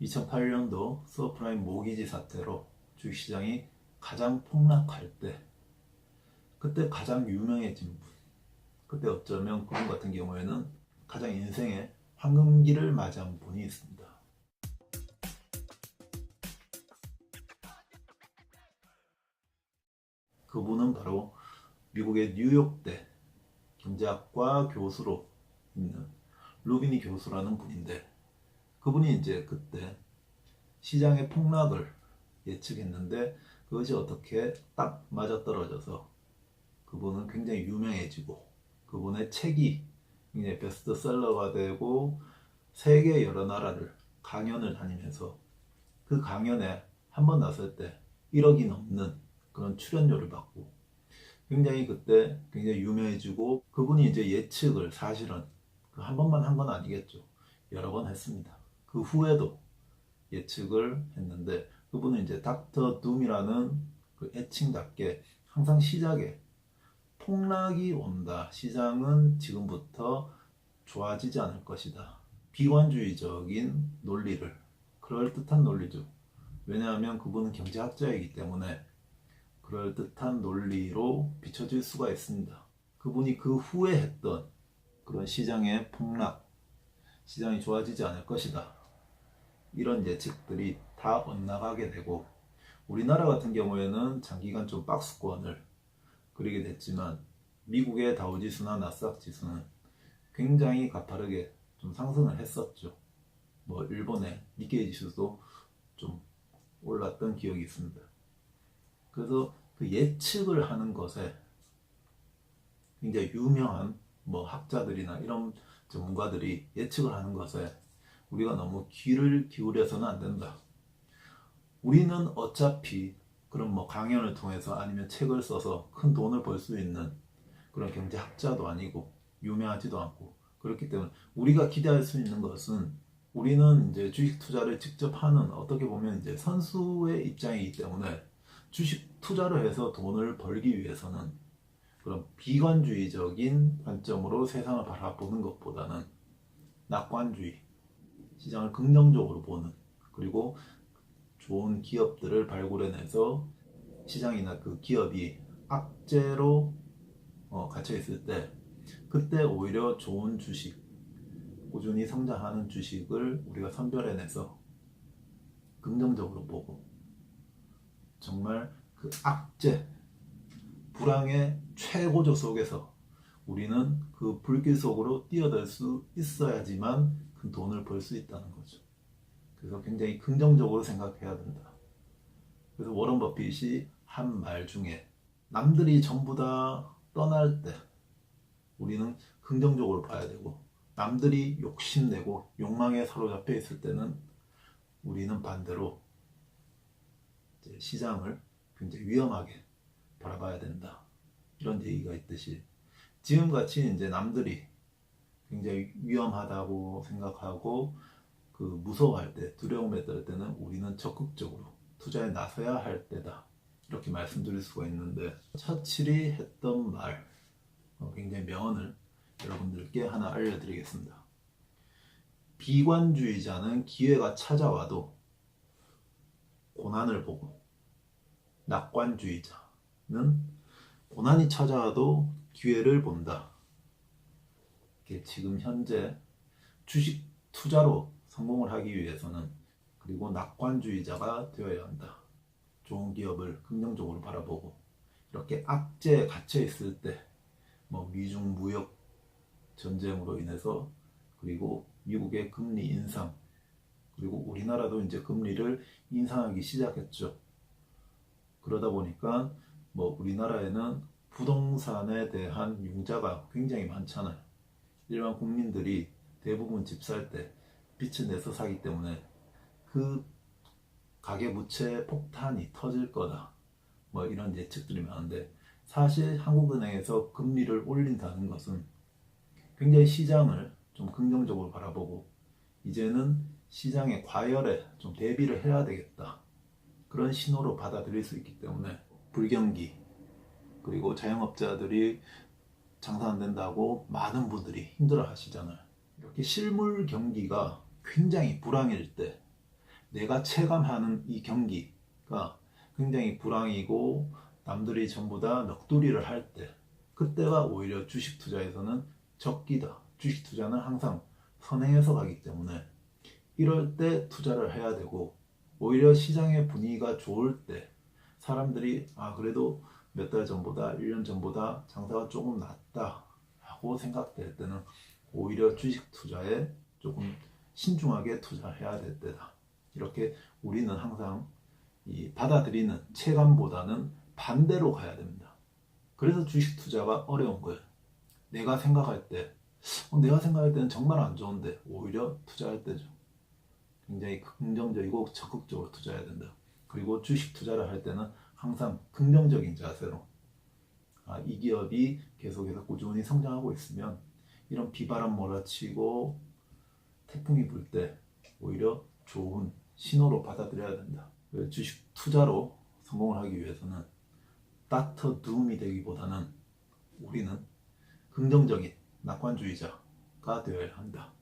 2008년도 서프라임 모기지 사태로 주식시장이 가장 폭락할 때, 그때 가장 유명해진 분, 그때 어쩌면 그분 같은 경우에는 가장 인생의 황금기를 맞이한 분이 있습니다. 그분은 바로 미국의 뉴욕대 경제학과 교수로 있는 루비니 교수라는 분인데, 그분이 이제 그때 시장의 폭락을 예측했는데 그것이 어떻게 딱 맞아떨어져서 그분은 굉장히 유명해지고, 그분의 책이 굉장히 베스트셀러가 되고 세계 여러 나라를 강연을 다니면서 그 강연에 한 번 나설 때 1억이 넘는 그런 출연료를 받고, 굉장히 그때 굉장히 유명해지고, 그분이 이제 예측을 사실은 그 한 번만 한 건 아니겠죠. 여러 번 했습니다. 그 후에도 예측을 했는데, 그분은 이제 닥터 둠이라는 그 애칭답게 항상 시작에 폭락이 온다, 시장은 지금부터 좋아지지 않을 것이다, 비관주의적인 논리를, 그럴듯한 논리죠. 왜냐하면 그분은 경제학자이기 때문에 그럴듯한 논리로 비춰질 수가 있습니다. 그분이 그 후에 했던 그런 시장의 폭락, 시장이 좋아지지 않을 것이다, 이런 예측들이 다 엇나가게 되고, 우리나라 같은 경우에는 장기간 좀 박스권을 그리게 됐지만 미국의 다우지수나 나스닥 지수는 굉장히 가파르게 좀 상승을 했었죠. 뭐 일본의 니케이 지수도 좀 올랐던 기억이 있습니다. 그래서 그 예측을 하는 것에 굉장히 유명한 뭐 학자들이나 이런 전문가들이 예측을 하는 것에 우리가 너무 귀를 기울여서는 안 된다. 우리는 어차피 그런 뭐 강연을 통해서 아니면 책을 써서 큰 돈을 벌 수 있는 그런 경제학자도 아니고 유명하지도 않고, 그렇기 때문에 우리가 기대할 수 있는 것은, 우리는 이제 주식 투자를 직접 하는, 어떻게 보면 이제 선수의 입장이기 때문에 주식 투자를 해서 돈을 벌기 위해서는 그런 비관주의적인 관점으로 세상을 바라보는 것보다는 낙관주의, 시장을 긍정적으로 보는, 그리고 좋은 기업들을 발굴해내서 시장이나 그 기업이 악재로 갇혀 있을 때, 그때 오히려 좋은 주식, 꾸준히 성장하는 주식을 우리가 선별해내서 긍정적으로 보고, 정말 그 악재, 불황의 최고조 속에서 우리는 그 불길 속으로 뛰어들 수 있어야지만 큰 돈을 벌 수 있다는 거죠. 그래서 굉장히 긍정적으로 생각해야 된다. 그래서 워런 버핏이 한 말 중에, 남들이 전부 다 떠날 때 우리는 긍정적으로 봐야 되고, 남들이 욕심내고 욕망에 사로잡혀 있을 때는 우리는 반대로 이제 시장을 굉장히 위험하게 바라봐야 된다, 이런 얘기가 있듯이, 지금같이 이제 남들이 굉장히 위험하다고 생각하고 그 무서워할 때, 두려움에 떨 때는 우리는 적극적으로 투자에 나서야 할 때다, 이렇게 말씀드릴 수가 있는데, 처칠이 했던 말, 굉장히 명언을 여러분들께 하나 알려드리겠습니다. 비관주의자는 기회가 찾아와도 고난을 보고, 낙관주의자는 고난이 찾아와도 기회를 본다. 지금 현재 주식 투자로 성공을 하기 위해서는, 그리고 낙관주의자가 되어야 한다. 좋은 기업을 긍정적으로 바라보고, 이렇게 악재에 갇혀 있을 때, 뭐 미중 무역 전쟁으로 인해서, 그리고 미국의 금리 인상, 그리고 우리나라도 이제 금리를 인상하기 시작했죠. 그러다 보니까 뭐 우리나라에는 부동산에 대한 융자가 굉장히 많잖아요. 일반 국민들이 대부분 집 살 때 빚을 내서 사기 때문에 그 가계부채 폭탄이 터질 거다, 뭐 이런 예측들이 많은데, 사실 한국은행에서 금리를 올린다는 것은 굉장히 시장을 좀 긍정적으로 바라보고, 이제는 시장의 과열에 좀 대비를 해야 되겠다, 그런 신호로 받아들일 수 있기 때문에, 불경기, 그리고 자영업자들이 장사 안 된다고 많은 분들이 힘들어 하시잖아요. 이렇게 실물 경기가 굉장히 불황일 때, 내가 체감하는 이 경기가 굉장히 불황이고 남들이 전부 다 넋두리를 할 때, 그때가 오히려 주식 투자에서는 적기다. 주식 투자는 항상 선행해서 가기 때문에 이럴 때 투자를 해야 되고, 오히려 시장의 분위기가 좋을 때 사람들이 그래도 몇 달 전보다 1년 전보다 장사가 조금 낫다 하고 생각될 때는 오히려 주식 투자에 조금 신중하게 투자해야 될 때다. 이렇게 우리는 항상 이 받아들이는 체감보다는 반대로 가야 됩니다. 그래서 주식 투자가 어려운 거예요. 내가 생각할 때는 정말 안 좋은데 오히려 투자할 때죠. 굉장히 긍정적이고 적극적으로 투자해야 된다. 그리고 주식 투자를 할 때는 항상 긍정적인 자세로 이 기업이 계속해서 꾸준히 성장하고 있으면 이런 비바람 몰아치고 태풍이 불 때 오히려 좋은 신호로 받아들여야 된다. 주식 투자로 성공을 하기 위해서는 닥터 둠이 되기보다는 우리는 긍정적인 낙관주의자가 되어야 한다.